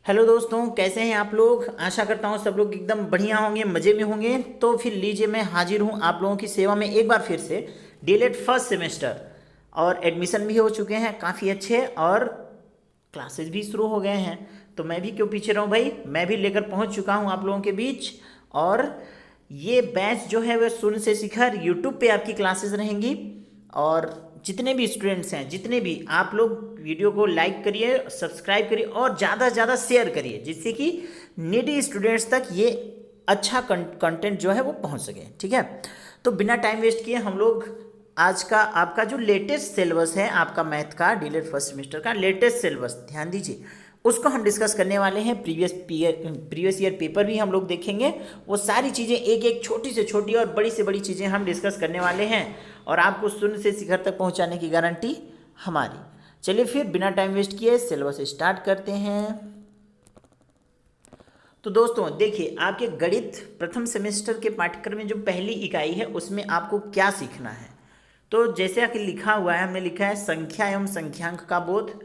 Hello दोस्तों, कैसे हैं आप लोग। आशा करता हूँ सब लोग एकदम बढ़िया होंगे, मज़े में होंगे। तो फिर लीजिए, मैं हाजिर हूँ आप लोगों की सेवा में एक बार फिर से। डीएलएड फर्स्ट सेमेस्टर और एडमिशन भी हो चुके हैं काफ़ी अच्छे, और क्लासेस भी शुरू हो गए हैं। तो मैं भी क्यों पीछे रहूँ भाई, मैं भी लेकर पहुँच चुका हूँ आप लोगों के बीच। और ये बैच जो है वह शून्य से शिखर यूट्यूब पे आपकी क्लासेस रहेंगी। और जितने भी स्टूडेंट्स हैं, जितने भी आप लोग, वीडियो को लाइक करिए, सब्सक्राइब करिए और ज़्यादा से ज़्यादा शेयर करिए, जिससे कि नीडी स्टूडेंट्स तक ये अच्छा कंटेंट जो है वो पहुंच सके। ठीक है, तो बिना टाइम वेस्ट किए हम लोग आज का आपका जो लेटेस्ट सिलेबस है, आपका मैथ का डीएलएड फर्स्ट सेमेस्टर का लेटेस्ट सिलेबस, ध्यान दीजिए, उसको हम डिस्कस करने वाले हैं। प्रीवियस ईयर पेपर भी हम लोग देखेंगे। वो सारी चीज़ें, एक एक छोटी से छोटी और बड़ी से बड़ी चीज़ें हम डिस्कस करने वाले हैं, और आपको शून्य से शिखर तक पहुंचाने की गारंटी हमारी। चलिए फिर बिना टाइम वेस्ट किए सिलेबस स्टार्ट करते हैं। तो दोस्तों देखिए, आपके गणित प्रथम सेमेस्टर के पाठ्यक्रम में जो पहली इकाई है उसमें आपको क्या सीखना है। तो जैसे कि लिखा हुआ है, हमने लिखा है संख्या एवं संख्यांक का बोध,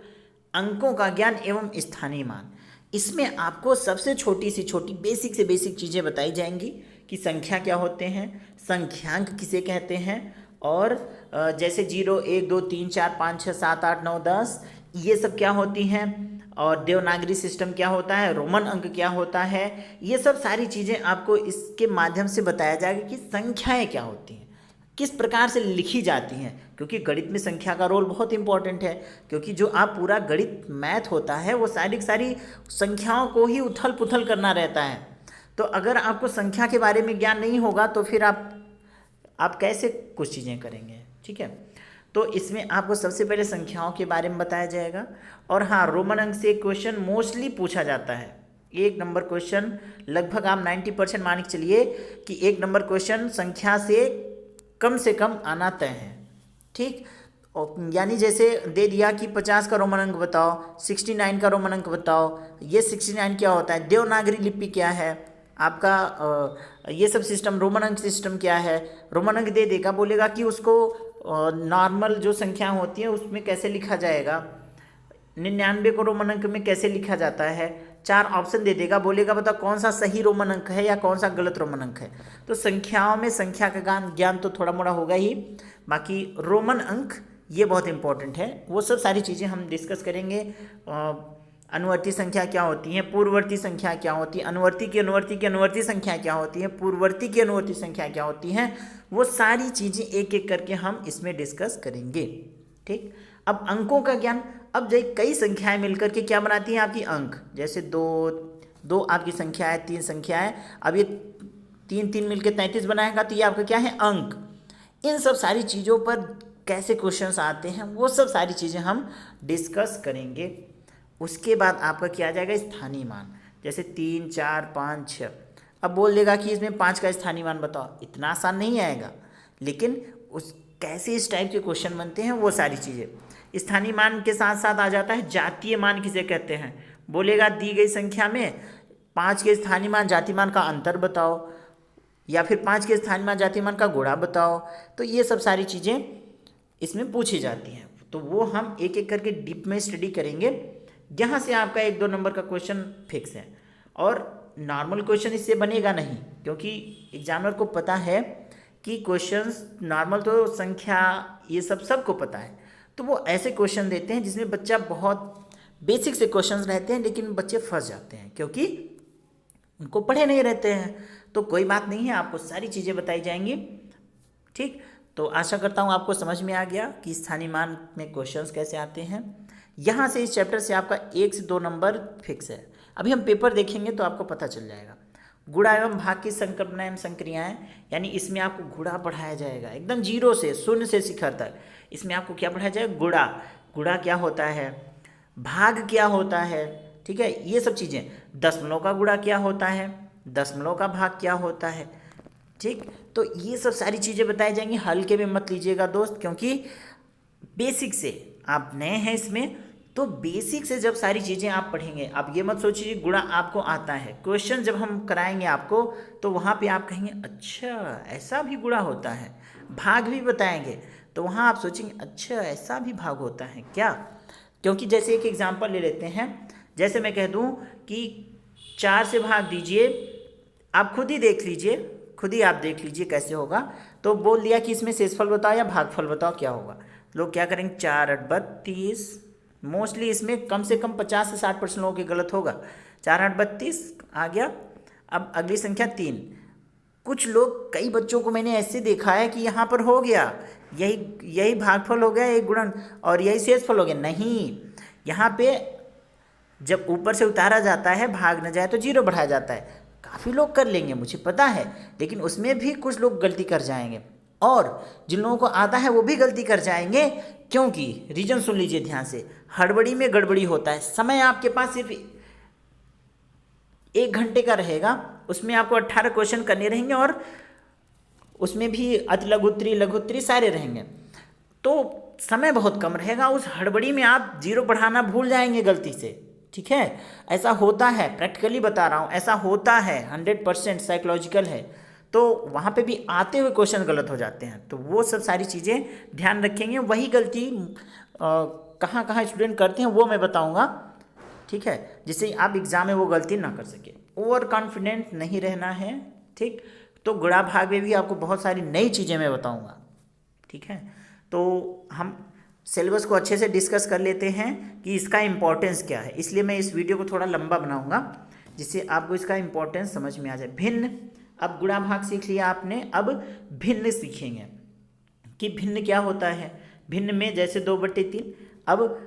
अंकों का ज्ञान एवं स्थानीय मान। इसमें आपको सबसे छोटी से छोटी बेसिक से बेसिक चीज़ें बताई जाएंगी कि संख्या क्या होते हैं, संख्यांक किसे कहते हैं, और जैसे 0 1 2 3 4 5 6 7 8 9 10 ये सब क्या होती हैं, और देवनागरी सिस्टम क्या होता है, रोमन अंक क्या होता है। ये सब सारी चीज़ें आपको इसके माध्यम से बताया जाएगा कि संख्याएं क्या होती हैं, किस प्रकार से लिखी जाती हैं। क्योंकि गणित में संख्या का रोल बहुत इंपॉर्टेंट है, क्योंकि जो आप पूरा गणित मैथ होता है वो सारी की सारी संख्याओं को ही उथल पुथल करना रहता है। तो अगर आपको संख्या के बारे में ज्ञान नहीं होगा तो फिर आप कैसे कुछ चीज़ें करेंगे। ठीक है, तो इसमें आपको सबसे पहले संख्याओं के बारे में बताया जाएगा। और हाँ, रोमन अंक से क्वेश्चन मोस्टली पूछा जाता है। एक नंबर क्वेश्चन लगभग आप 90% मान के चलिए कि एक नंबर क्वेश्चन संख्या से कम आना तय है। ठीक, और यानी जैसे दे दिया कि 50 का रोमन अंक बताओ, 69 का रोमन अंक बताओ। ये 69 क्या होता है, देवनागरी लिपि क्या है आपका, ये सब सिस्टम, रोमन अंक सिस्टम क्या है। रोमन अंक दे देगा, बोलेगा कि उसको नॉर्मल जो संख्या होती है उसमें कैसे लिखा जाएगा, 99 को रोमन अंक में कैसे लिखा जाता है। 4 ऑप्शन दे देगा, बोलेगा बता कौन सा सही रोमन अंक है या कौन सा गलत रोमन अंक है। तो संख्याओं में संख्या का ज्ञान तो थोड़ा मोड़ा होगा ही, बाकी रोमन अंक ये बहुत इंपॉर्टेंट है। वो सब सारी चीज़ें हम डिस्कस करेंगे। अनुवर्ती संख्या क्या होती है, पूर्ववर्ती संख्या क्या होती है, अनुवर्ती की अनुवर्ती संख्या क्या होती है, पूर्ववर्ती की अनुवर्ती संख्या क्या होती है, वो सारी चीज़ें एक एक करके हम इसमें डिस्कस करेंगे। ठीक, अब अंकों का ज्ञान। अब जो कई संख्याएं मिलकर के क्या बनाती हैं आपकी अंक, जैसे दो आपकी संख्या है, 3 संख्या है, अब ये 3 मिलकर 33 बनाएगा, तो ये आपका क्या है, अंक। इन सब सारी चीज़ों पर कैसे क्वेश्चंस आते हैं वो सब सारी चीज़ें हम डिस्कस करेंगे। उसके बाद आपका क्या आ जाएगा, स्थानीय मान। जैसे 3 4 5 6, अब बोल देगा कि इसमें 5 का स्थानीय मान बताओ, इतना आसान नहीं आएगा, लेकिन उस कैसे इस टाइप के क्वेश्चन बनते हैं वो सारी चीज़ें। स्थानीय मान के साथ साथ आ जाता है जातीय मान किसे कहते हैं। बोलेगा दी गई संख्या में 5 के स्थानीय मान जातीय मान का अंतर बताओ, या फिर 5 के स्थानीय मान जातीय मान का गुणा बताओ। तो ये सब सारी चीज़ें इसमें पूछी जाती हैं, तो वो हम एक एक करके डीप में स्टडी करेंगे। यहाँ से आपका 1 2 नंबर का क्वेश्चन फिक्स है, और नॉर्मल क्वेश्चन इससे बनेगा नहीं, क्योंकि एग्जामिनर को पता है कि क्वेश्चंस नॉर्मल तो संख्या ये सब सबको पता है, तो वो ऐसे क्वेश्चन देते हैं जिसमें बच्चा बहुत बेसिक से क्वेश्चंस रहते हैं, लेकिन बच्चे फंस जाते हैं क्योंकि उनको पढ़े नहीं रहते हैं। तो कोई बात नहीं है, आपको सारी चीज़ें बताई जाएंगी। ठीक, तो आशा करता हूँ आपको समझ में आ गया कि स्थानीय मान में क्वेश्चंस कैसे आते हैं। यहाँ से इस चैप्टर से आपका 1 से 2 नंबर फिक्स है। अभी हम पेपर देखेंगे तो आपको पता चल जाएगा। गुणा एवं भाग की संकल्पना एवं संक्रियाएं, यानी इसमें आपको गुणा पढ़ाया जाएगा एकदम 0 से शून्य से शिखर तक। इसमें आपको क्या पढ़ाया जाएगा, गुणा क्या होता है, भाग क्या होता है। ठीक है, ये सब चीज़ें, दशमलव का गुणा क्या होता है, दशमलव का भाग क्या होता है। ठीक, तो ये सब सारी चीज़ें बताई जाएंगी। हल्के में मत लीजिएगा दोस्त, क्योंकि बेसिक से आप नए हैं इसमें, तो बेसिक से जब सारी चीज़ें आप पढ़ेंगे, आप ये मत सोचिए गुणा आपको आता है। क्वेश्चन जब हम कराएंगे आपको तो वहाँ पे आप कहेंगे अच्छा ऐसा भी गुणा होता है। भाग भी बताएंगे तो वहाँ आप सोचेंगे अच्छा ऐसा भी भाग होता है क्या। क्योंकि जैसे एक एग्जांपल ले लेते हैं, जैसे मैं कह दूं कि 4 से भाग दीजिए, आप खुद ही देख लीजिए, खुद ही आप देख लीजिए कैसे होगा। तो बोल दिया कि इसमें शेषफल बताओ या भागफल बताओ क्या होगा। लोग क्या करेंगे, 4 8 32, मोस्टली इसमें कम से कम 50 से 60% लोगों के गलत होगा। 4 8 32 आ गया। अब अगली संख्या 3। कुछ लोग, कई बच्चों को मैंने ऐसे देखा है कि यहाँ पर हो गया, यही भागफल हो गया, यही गुणन और यही शेषफल हो गया। नहीं, यहाँ पे जब ऊपर से उतारा जाता है, भाग न जाए तो 0 बढ़ाया जाता है। काफ़ी लोग कर लेंगे, मुझे पता है, लेकिन उसमें भी कुछ लोग गलती कर जाएंगे और जिन लोगों को आता है वो भी गलती कर जाएंगे। क्योंकि रीजन सुन लीजिए ध्यान से, हड़बड़ी में गड़बड़ी होता है। समय आपके पास सिर्फ 1 घंटे का रहेगा, उसमें आपको 18 क्वेश्चन करने रहेंगे और उसमें भी अति लघुत्तरी लघुत्तरी सारे रहेंगे, तो समय बहुत कम रहेगा। उस हड़बड़ी में आप 0 बढ़ाना भूल जाएंगे गलती से। ठीक है, ऐसा होता है, प्रैक्टिकली बता रहा हूँ, ऐसा होता है, 100% साइकोलॉजिकल है। तो वहाँ पे भी आते हुए क्वेश्चन गलत हो जाते हैं, तो वो सब सारी चीज़ें ध्यान रखेंगे। वही गलती कहाँ कहाँ स्टूडेंट करते हैं वो मैं बताऊँगा। ठीक है, जिससे आप एग्ज़ाम में वो गलती ना कर सके। ओवर कॉन्फिडेंट नहीं रहना है। ठीक, तो गुणा भाग में भी आपको बहुत सारी नई चीज़ें मैं बताऊँगा। ठीक है, तो हम सिलेबस को अच्छे से डिस्कस कर लेते हैं कि इसका इम्पोर्टेंस क्या है। इसलिए मैं इस वीडियो को थोड़ा लंबा बनाऊंगा जिससे आपको इसका इम्पोर्टेंस समझ में आ जाए। भिन्न, अब गुणा भाग सीख लिया आपने, अब भिन्न सीखेंगे कि भिन्न क्या होता है। भिन्न में जैसे 2/3। अब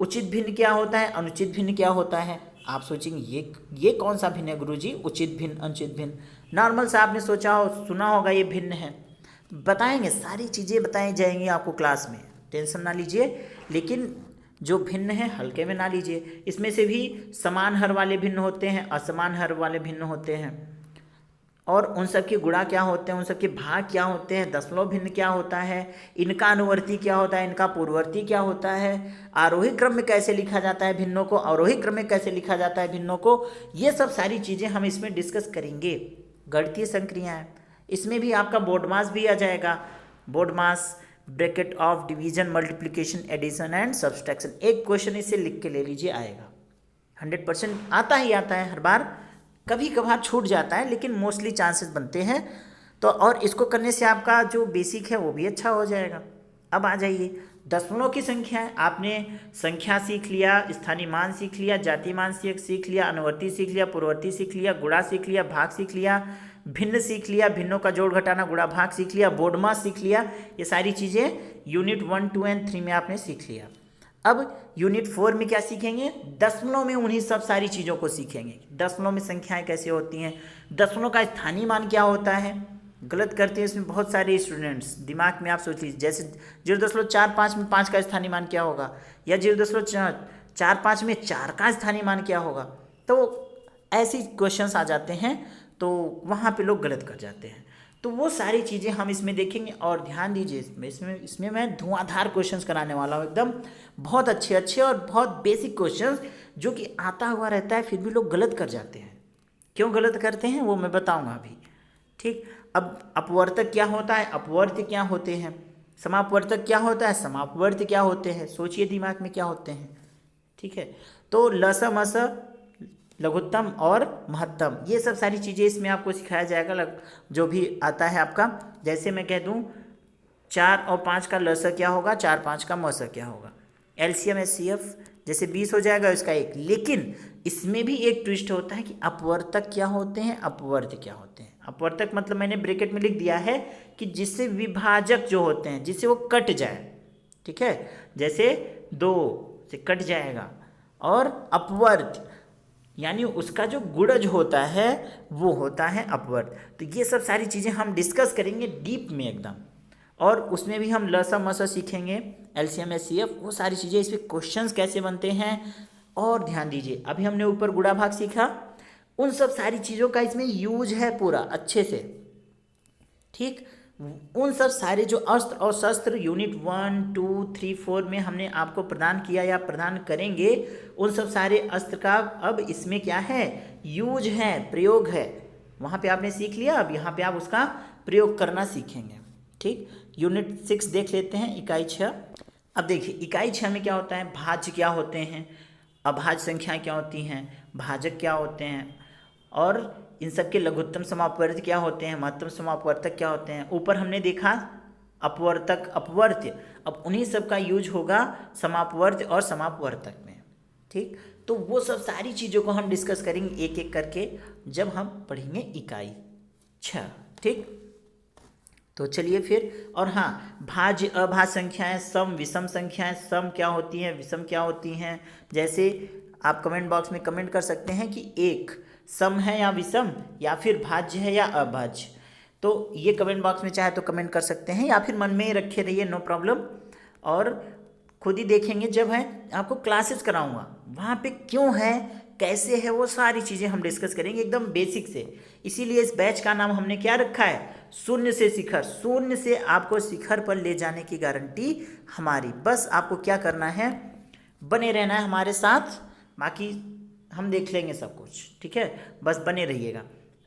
उचित भिन्न क्या होता है, अनुचित भिन्न क्या होता है। आप सोचेंगे ये कौन सा भिन्न है गुरुजी, उचित भिन्न अनुचित भिन्न। नॉर्मल से आपने सोचा हो, सुना होगा ये भिन्न है, बताएंगे, सारी चीज़ें बताई जाएंगी आपको क्लास में, टेंशन ना लीजिए। लेकिन जो भिन्न है हल्के में ना लीजिए। इसमें से भी समान हर वाले भिन्न होते हैं, असमान हर वाले भिन्न होते हैं, और उन सब के गुणा क्या होते हैं, उन सब के भाग क्या होते हैं, दशमलव भिन्न क्या होता है, इनका अनुवर्ती क्या होता है, इनका पूर्ववर्ती क्या होता है, आरोही क्रम में कैसे लिखा जाता है भिन्नों को, अवरोही क्रम में कैसे लिखा जाता है भिन्नों को। ये सब सारी चीज़ें हम इसमें डिस्कस करेंगे। गणितीय संक्रियाएँ, इसमें भी आपका बोर्ड मास भी आ जाएगा। BODMAS, bracket of division, multiplication, addition and subtraction, एक क्वेश्चन इसे लिख के ले लीजिए, आएगा। 100% आता ही आता है, हर बार, कभी कभार छूट जाता है लेकिन मोस्टली चांसेस बनते हैं। तो और इसको करने से आपका जो बेसिक है वो भी अच्छा हो जाएगा। अब आ जाइए दशमलव की संख्या है। आपने संख्या सीख लिया, स्थानीय मान सीख लिया, जाति मान सीख लिया, अनुवर्ती सीख लिया, पूर्ववर्ती सीख लिया, गुणा सीख लिया, भाग सीख लिया, भिन्न सीख लिया, भिन्नों का जोड़ घटाना गुणा भाग सीख लिया, बोर्ड मास सीख लिया। ये सारी चीज़ें यूनिट 1, 2 और 3 में आपने सीख लिया। अब यूनिट 4 में क्या सीखेंगे, दशमलव में उन्हीं सब सारी चीज़ों को सीखेंगे। दशमलव में संख्याएं कैसे होती हैं, दशमलव का स्थानीय मान क्या होता है। गलत करते हैं इसमें बहुत सारे स्टूडेंट्स, दिमाग में आप सोच लीजिए, जैसे 0.45 में 5 का स्थानीय मान क्या होगा, या 0.45 में 4 का स्थानीय मान क्या होगा। तो ऐसे क्वेश्चंस आ जाते हैं, तो वहाँ पे लोग गलत कर जाते हैं। तो वो सारी चीज़ें हम इसमें देखेंगे। और ध्यान दीजिए, इसमें मैं धुआंधार क्वेश्चंस कराने वाला हूँ, एकदम बहुत अच्छे अच्छे और बहुत बेसिक क्वेश्चंस जो कि आता हुआ रहता है, फिर भी लोग गलत कर जाते हैं। क्यों गलत करते हैं वो मैं बताऊँगा अभी। ठीक, अब अपवर्तक क्या होता है, अपवर्त्य क्या होते हैं, समापवर्तक क्या होता है, समापवर्त्य क्या होते हैं, सोचिए दिमाग में क्या होते हैं। ठीक है, तो लस मस, लघुत्तम और महत्तम, ये सब सारी चीज़ें इसमें आपको सिखाया जाएगा। जो भी आता है आपका, जैसे मैं कह दूं 4 और 5 का लस क्या होगा, 4 5 का मस क्या होगा, एलसीएम एचसीएफ, जैसे 20 हो जाएगा इसका 1। लेकिन इसमें भी एक ट्विस्ट होता है कि अपवर्तक क्या होते हैं, अपवर्त्य क्या होते हैं। अपवर्तक मतलब मैंने ब्रैकेट में लिख दिया है कि जिससे विभाजक जो होते हैं, जिससे वो कट जाए। ठीक है, जैसे 2 से कट जाएगा, और अपवर्त्य यानी उसका जो गुणज होता है वो होता है अपवर्त। तो ये सब सारी चीज़ें हम डिस्कस करेंगे डीप में एकदम, और उसमें भी हम लसा मसा सीखेंगे, एलसीएम एचसीएफ, वो सारी चीज़ें, इस पर क्वेश्चंस कैसे बनते हैं। और ध्यान दीजिए, अभी हमने ऊपर गुणा भाग सीखा, उन सब सारी चीज़ों का इसमें यूज है पूरा अच्छे से। ठीक, उन सब सारे जो अस्त्र और शस्त्र यूनिट 1, 2, 3, 4 में हमने आपको प्रदान किया या प्रदान करेंगे, उन सब सारे अस्त्र का अब इसमें क्या है, यूज है, प्रयोग है। वहाँ पे आपने सीख लिया, अब यहाँ पे आप उसका प्रयोग करना सीखेंगे। ठीक, यूनिट 6 देख लेते हैं, इकाई 6। अब देखिए इकाई 6 में क्या होता है, भाज्य क्या होते हैं, अभाज्य संख्याएं क्या होती हैं, भाजक क्या होते हैं, और इन सब के लघुत्तम समापवर्त्य क्या होते हैं, महत्तम समापवर्तक क्या होते हैं। ऊपर हमने देखा अपवर्तक अपवर्त्य, अब उन्हीं सब का यूज होगा समापवर्त्य और समापवर्तक में। ठीक, तो वो सब सारी चीज़ों को हम डिस्कस करेंगे एक एक करके जब हम पढ़ेंगे इकाई 6। ठीक, तो चलिए फिर। और हाँ, भाज्य अभाज्य संख्याएं, सम विषम संख्याएं, सम क्या होती हैं, विषम क्या होती हैं। जैसे आप कमेंट बॉक्स में कमेंट कर सकते हैं कि एक सम है या विषम, या फिर भाज्य है या अभाज्य। तो ये कमेंट बॉक्स में चाहे तो कमेंट कर सकते हैं, या फिर मन में ही रखे रहिए, नो प्रॉब्लम। और खुद ही देखेंगे जब है आपको क्लासेस कराऊंगा, वहाँ पे क्यों है, कैसे है, वो सारी चीज़ें हम डिस्कस करेंगे एकदम बेसिक से। इसीलिए इस बैच का नाम हमने क्या रखा है, शून्य से शिखर। शून्य से आपको शिखर पर ले जाने की गारंटी हमारी। बस आपको क्या करना है, बने रहना है हमारे साथ, बाकी हम देख लेंगे सब कुछ। ठीक है, बस बने रहिएगा।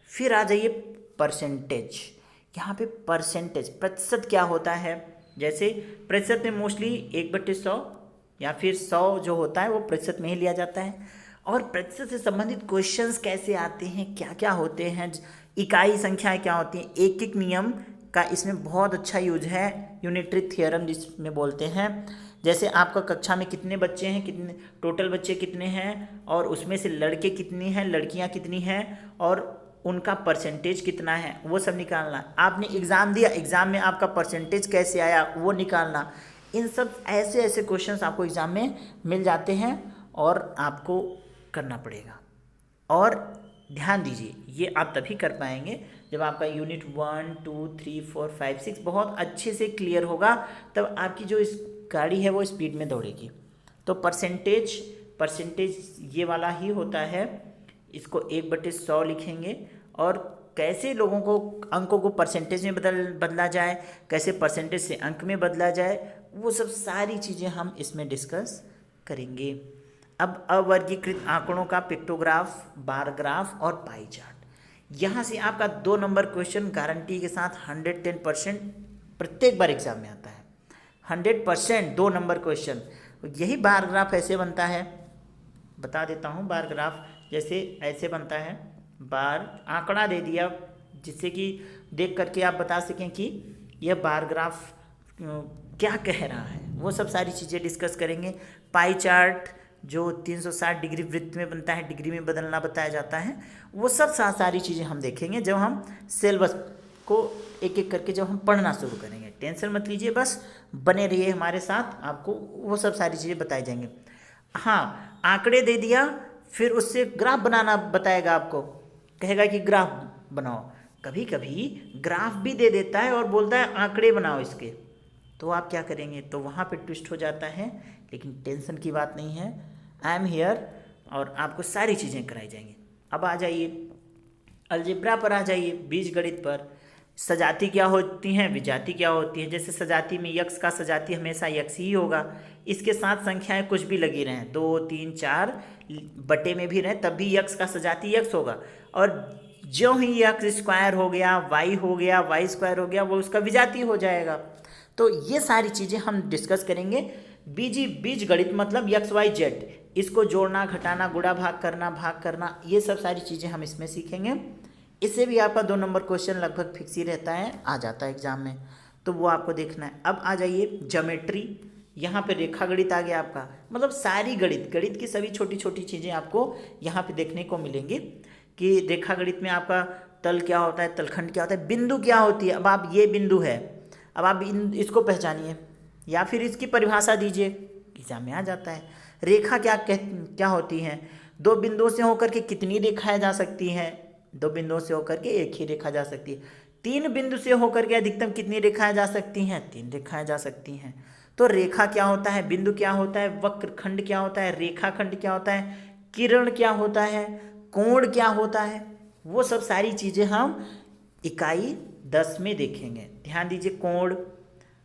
फिर आ जाइए परसेंटेज। यहाँ पे परसेंटेज प्रतिशत क्या होता है। जैसे प्रतिशत में मोस्टली 1/100 या फिर 100 जो होता है वो प्रतिशत में ही लिया जाता है। और प्रतिशत से संबंधित क्वेश्चंस कैसे आते हैं, क्या क्या होते हैं, इकाई संख्याएं क्या होती हैं, एक एक नियम का इसमें बहुत अच्छा यूज है। यूनिटरी थ्योरम जिसमें बोलते हैं। जैसे आपका कक्षा में कितने बच्चे हैं, कितने टोटल बच्चे कितने हैं, और उसमें से लड़के कितनी हैं, लड़कियां कितनी हैं, और उनका परसेंटेज कितना है, वो सब निकालना। आपने एग्ज़ाम दिया, एग्ज़ाम में आपका परसेंटेज कैसे आया वो निकालना। इन सब ऐसे ऐसे क्वेश्चंस आपको एग्ज़ाम में मिल जाते हैं और आपको करना पड़ेगा। और ध्यान दीजिए, ये आप तभी कर पाएंगे जब आपका यूनिट 1, 2, 3, 4, 5, 6 बहुत अच्छे से क्लियर होगा, तब आपकी जो इस गाड़ी है वो स्पीड में दौड़ेगी। तो परसेंटेज ये वाला ही होता है। इसको 1/100 लिखेंगे, और कैसे लोगों को अंकों को परसेंटेज में बदला जाए, कैसे परसेंटेज से अंक में बदला जाए, वो सब सारी चीज़ें हम इसमें डिस्कस करेंगे। अब अवर्गीकृत आंकड़ों का पिक्टोग्राफ, बार ग्राफ और पाई चार्ट। यहाँ से आपका 2 नंबर क्वेश्चन गारंटी के साथ 110% प्रत्येक बार एग्जाम में आता है। 100% 2 नंबर क्वेश्चन। यही बार ग्राफ ऐसे बनता है, बता देता हूँ। बार ग्राफ जैसे ऐसे बनता है, बार आंकड़ा दे दिया जिससे कि देख करके आप बता सकें कि यह बार ग्राफ क्या कह रहा है। वो सब सारी चीज़ें डिस्कस करेंगे। पाई चार्ट जो 360 डिग्री वृत्त में बनता है, डिग्री में बदलना बताया जाता है, वो सब सारी चीज़ें हम देखेंगे जब हम सिलेबस को एक एक करके जब हम पढ़ना शुरू करेंगे। टेंशन मत लीजिए, बस बने रहिए हमारे साथ, आपको वो सब सारी चीज़ें बताई जाएंगी। हाँ, आंकड़े दे दिया, फिर उससे ग्राफ बनाना बताएगा आपको, कहेगा कि ग्राफ बनाओ। कभी कभी ग्राफ भी दे देता है और बोलता है आंकड़े बनाओ इसके, तो आप क्या करेंगे, तो वहाँ पे ट्विस्ट हो जाता है। लेकिन टेंशन की बात नहीं है, आई एम हियर, और आपको सारी चीज़ें कराई जाएंगी। अब आ जाइए अलजेब्रा पर, आ जाइए बीजगणित पर। सजाती क्या होती हैं, विजाती क्या होती है। जैसे सजाती में यक्स का सजाती हमेशा यक्स ही होगा, इसके साथ संख्याएं कुछ भी लगी रहें, 2, 3, 4 बटे में भी रहें, तब भी यक्स का सजाती यक्स होगा। और जो ही यक्स स्क्वायर हो गया, वाई हो गया, वाई स्क्वायर हो गया, वो उसका विजाती हो जाएगा। तो ये सारी चीज़ें हम डिस्कस करेंगे। बीजगणित मतलब यक्स वाई जेड, इसको जोड़ना, घटाना, गुणा भाग करना, ये सब सारी चीज़ें हम इसमें सीखेंगे। इससे भी आपका 2 नंबर क्वेश्चन लगभग फिक्स ही रहता है, आ जाता है एग्जाम में, तो वो आपको देखना है। अब आ जाइए ज्योमेट्री। यहाँ पे रेखा गणित आ गया आपका, मतलब सारी गणित की सभी छोटी छोटी चीज़ें आपको यहाँ पे देखने को मिलेंगी कि रेखा गणित में आपका तल क्या होता है, तलखंड क्या होता है, बिंदु क्या होती है। अब आप ये बिंदु है, अब आप इसको पहचानिए या फिर इसकी परिभाषा दीजिए, एग्जाम में आ जाता है। रेखा क्या होती है, 2 बिंदुओं से होकर के कितनी रेखाएं जा सकती हैं, 2 बिंदुओं से होकर के एक ही रेखा जा सकती है। 3 बिंदु से होकर के अधिकतम कितनी रेखाएं जा सकती हैं, 3 रेखाएं जा सकती हैं। तो रेखा क्या होता है, बिंदु क्या होता है, वक्रखंड क्या होता है, रेखाखंड क्या होता है, किरण क्या होता है, कोण क्या होता है, वो सब सारी चीज़ें हम इकाई 10 में देखेंगे। ध्यान दीजिए, कोण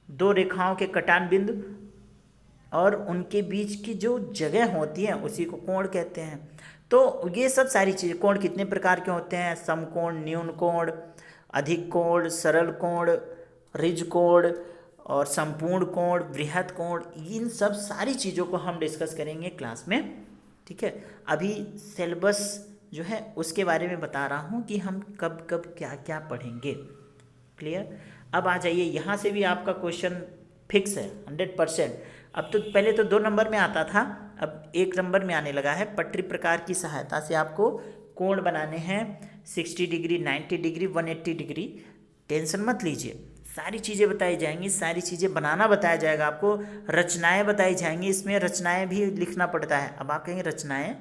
2 रेखाओं के कटान बिंदु और उनके बीच की जो जगह होती है उसी को कोण कहते हैं। तो ये सब सारी चीज़ें, कोण कितने प्रकार के होते हैं, समकोण, न्यून कोण, अधिक कोण, सरल कोण, ऋज कोण और संपूर्ण कोण, बृहत कोण, इन सब सारी चीज़ों को हम डिस्कस करेंगे क्लास में ठीक है। अभी सिलेबस जो है उसके बारे में बता रहा हूँ कि हम कब कब क्या क्या पढ़ेंगे। क्लियर। अब आ जाइए, यहाँ से भी आपका क्वेश्चन फिक्स है 100%। अब तो पहले तो 2 नंबर में आता था, अब 1 नंबर में आने लगा है। पटरी प्रकार की सहायता से आपको कोण बनाने हैं 60 डिग्री, 90 डिग्री, 180 डिग्री। टेंशन मत लीजिए, सारी चीज़ें बताई जाएंगी, सारी चीज़ें बनाना बताया जाएगा आपको, रचनाएं बताई जाएंगी। इसमें रचनाएं भी लिखना पड़ता है। अब आप कहेंगे रचनाएं,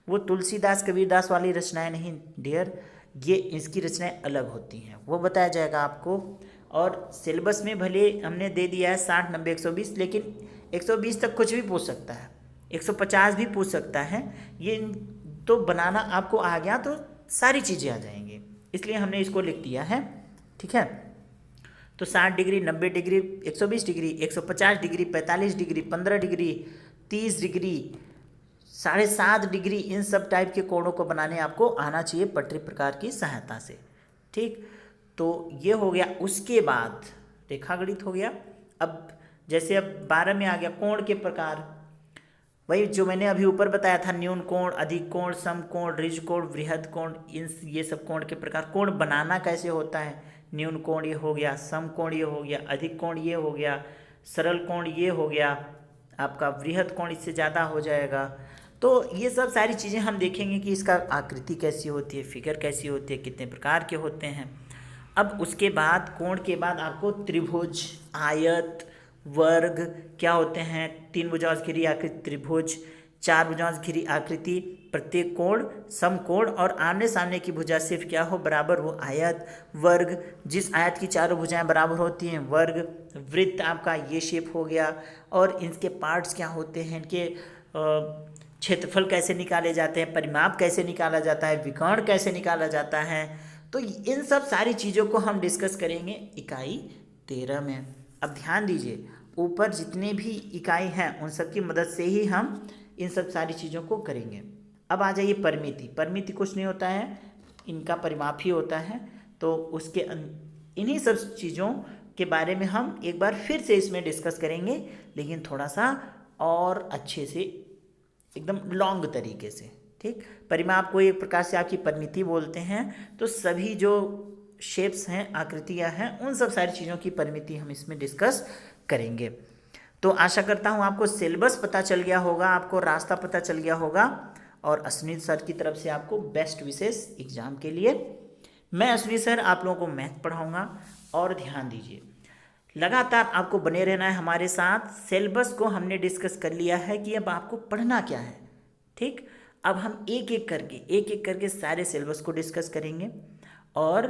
वो तुलसीदास कबीरदास वाली रचनाएं नहीं डियर, ये इसकी रचनाएं अलग होती हैं, वो बताया जाएगा आपको। और सिलेबस में भले हमने दे दिया है 60, 90, 120, लेकिन 120 तक कुछ भी पूछ सकता है, 150 भी पूछ सकता है। ये तो बनाना आपको आ गया तो सारी चीज़ें आ जाएंगी, इसलिए हमने इसको लिख दिया है। ठीक है। तो 60 degree, 90 degree, 120 degree, 150 degree, 45 degree, 15 degree, 30 degree, 7.5 degree, इन सब टाइप के कोणों को बनाने आपको आना चाहिए पटरी प्रकार की सहायता से। ठीक, तो ये हो गया। उसके बाद रेखागणित हो गया। अब जैसे अब 12 में आ गया कोण के प्रकार, वही जो मैंने अभी ऊपर बताया था, न्यून कोण, अधिक कोण, सम कोण, ऋज कोण, वृहद कोण, इन ये सब कोण के प्रकार। कोण बनाना कैसे होता है, न्यून कोण ये हो गया, सम कोण ये हो गया, अधिक कोण ये हो गया, सरल कोण ये हो गया, आपका वृहद कोण इससे ज़्यादा हो जाएगा। तो ये सब सारी चीज़ें हम देखेंगे कि इसका आकृति कैसी होती है, फिगर कैसी होती है, कितने प्रकार के होते हैं। अब उसके बाद कोण के बाद आपको त्रिभुज, आयत, वर्ग क्या होते हैं, 3 भुजाओं से घिरी आकृति त्रिभुज, 4 भुजाओं से घिरी आकृति, प्रत्येक कोण समकोण और आमने सामने की भुजा सिर्फ क्या हो, बराबर हो, आयत। वर्ग, जिस आयत की चारों भुजाएं बराबर होती हैं, वर्ग। वृत्त आपका ये शेप हो गया। और इनके पार्ट्स क्या होते हैं, इनके क्षेत्रफल कैसे निकाले जाते हैं, परिमाप कैसे निकाला जाता है, विकर्ण कैसे निकाला जाता है। तो इन सब सारी चीज़ों को हम डिस्कस करेंगे इकाई 13 में। अब ध्यान दीजिए, ऊपर जितने भी इकाई हैं उन सब की मदद से ही हम इन सब सारी चीज़ों को करेंगे। अब आ जाइए परिमिति। परिमिति कुछ नहीं होता है, इनका परिमाप ही होता है। तो उसके इन्हीं सब चीज़ों के बारे में हम एक बार फिर से इसमें डिस्कस करेंगे, लेकिन थोड़ा सा और अच्छे से, एकदम लॉन्ग तरीके से। ठीक, परिमाप को एक प्रकार से आपकी परिमिति बोलते हैं। तो सभी जो शेप्स हैं, आकृतियां हैं, उन सब सारी चीज़ों की परिमिति हम इसमें डिस्कस करेंगे। तो आशा करता हूँ आपको सिलेबस पता चल गया होगा, आपको रास्ता पता चल गया होगा। और अश्विनी सर की तरफ से आपको बेस्ट विशेष एग्जाम के लिए। मैं अश्विनी सर आप लोगों को मैथ पढ़ाऊँगा। और ध्यान दीजिए, लगातार आपको बने रहना है हमारे साथ। सिलेबस को हमने डिस्कस कर लिया है कि अब आपको पढ़ना क्या है। ठीक, अब हम एक एक करके सारे सिलेबस को डिस्कस करेंगे। और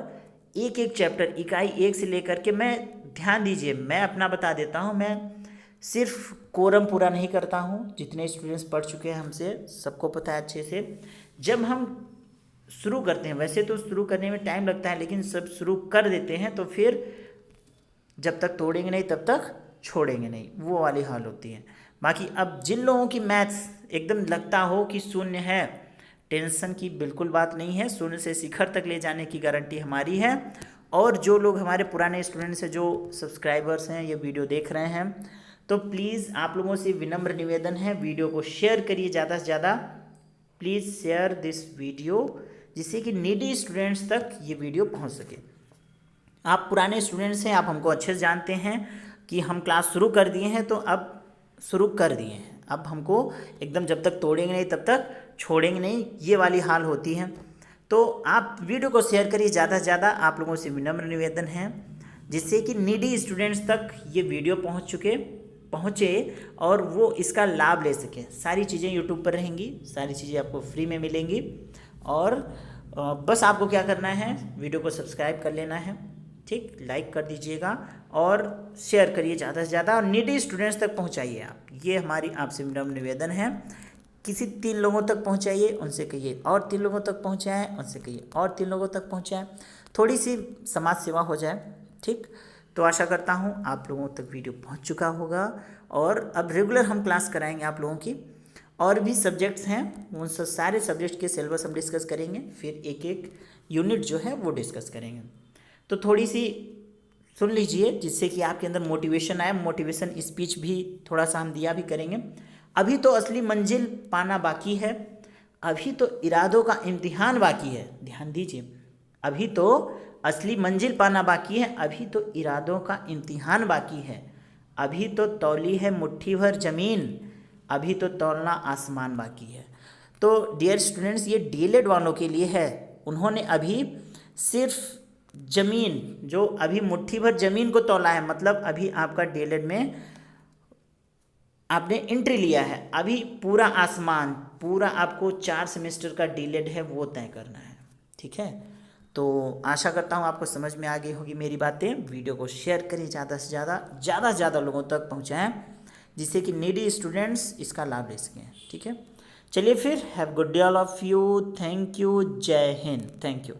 एक एक चैप्टर इकाई 1 से लेकर के, मैं ध्यान दीजिए, मैं अपना बता देता हूँ, मैं सिर्फ कोरम पूरा नहीं करता हूँ। जितने स्टूडेंट्स पढ़ चुके हैं हमसे, सबको पता है अच्छे से। जब हम शुरू करते हैं, वैसे तो शुरू करने में टाइम लगता है, लेकिन सब शुरू कर देते हैं तो फिर जब तक तोड़ेंगे नहीं तब तक छोड़ेंगे नहीं, वो वाली हाल होती है। बाकी अब जिन लोगों की मैथ्स एकदम लगता हो कि शून्य है, टेंशन की बिल्कुल बात नहीं है। शून्य से शिखर तक ले जाने की गारंटी हमारी है। और जो लोग हमारे पुराने स्टूडेंट्स हैं, जो सब्सक्राइबर्स हैं, ये वीडियो देख रहे हैं, तो प्लीज़ आप लोगों से विनम्र निवेदन है, वीडियो को शेयर करिए ज़्यादा से ज़्यादा। प्लीज़ शेयर दिस वीडियो, जिससे कि नीडी स्टूडेंट्स तक ये वीडियो पहुंच सके। आप पुराने स्टूडेंट्स हैं, आप हमको अच्छे से जानते हैं कि हम क्लास शुरू कर दिए हैं, तो अब शुरू कर दिए हैं। अब हमको एकदम जब तक तोड़ेंगे नहीं तब तक छोड़ेंगे नहीं, ये वाली हाल होती है। तो आप वीडियो को शेयर करिए ज़्यादा से ज़्यादा, आप लोगों से विनम्र निवेदन है, जिससे कि नीडी स्टूडेंट्स तक ये वीडियो पहुँचे और वो इसका लाभ ले सकें। सारी चीज़ें यूट्यूब पर रहेंगी, सारी चीज़ें आपको फ्री में मिलेंगी। और बस आपको क्या करना है, वीडियो को सब्सक्राइब कर लेना है। ठीक, लाइक कर दीजिएगा और शेयर करिए ज़्यादा से ज़्यादा, और नीडी स्टूडेंट्स तक पहुंचाइए आप। ये हमारी आपसे विनम्र निवेदन है। किसी 3 लोगों तक पहुंचाइए, उनसे कहिए और 3 लोगों तक पहुंचाएं, उनसे कहिए और 3 लोगों तक पहुंचाएं। थोड़ी सी समाज सेवा हो जाए। ठीक, तो आशा करता हूं आप लोगों तक वीडियो पहुंच चुका होगा। और अब रेगुलर हम क्लास कराएंगे आप लोगों की। और भी सब्जेक्ट्स हैं, उन सारे सब्जेक्ट के सिलेबस हम डिस्कस करेंगे, फिर एक एक यूनिट जो है वो डिस्कस करेंगे। तो थोड़ी सी सुन लीजिए, जिससे कि आपके अंदर मोटिवेशन आए। मोटिवेशन स्पीच भी थोड़ा सा हम दिया भी करेंगे। अभी तो असली मंजिल पाना बाकी है, अभी तो इरादों का इम्तिहान बाकी है। ध्यान दीजिए, अभी तो असली मंजिल पाना बाकी है, अभी तो इरादों का इम्तिहान बाकी है, अभी तो तौली है मुट्ठी भर ज़मीन, अभी तो तौलना आसमान बाकी है। तो डियर स्टूडेंट्स, ये डीएलएड वालों के लिए है। उन्होंने अभी सिर्फ ज़मीन, जो अभी मुट्ठी भर ज़मीन को तौला है, मतलब अभी आपका डीएलएड में आपने एंट्री लिया है, अभी पूरा आसमान, पूरा आपको 4 सेमेस्टर का डीएलएड है वो तय करना है। ठीक है, तो आशा करता हूँ आपको समझ में आ गई होगी मेरी बातें। वीडियो को शेयर करें, ज़्यादा से ज़्यादा लोगों तक पहुँचाएँ, जिससे कि नीडी स्टूडेंट्स इसका लाभ ले सकें। ठीक है, चलिए फिर, have good day all of you, thank you, जय हिंद, थैंक यू।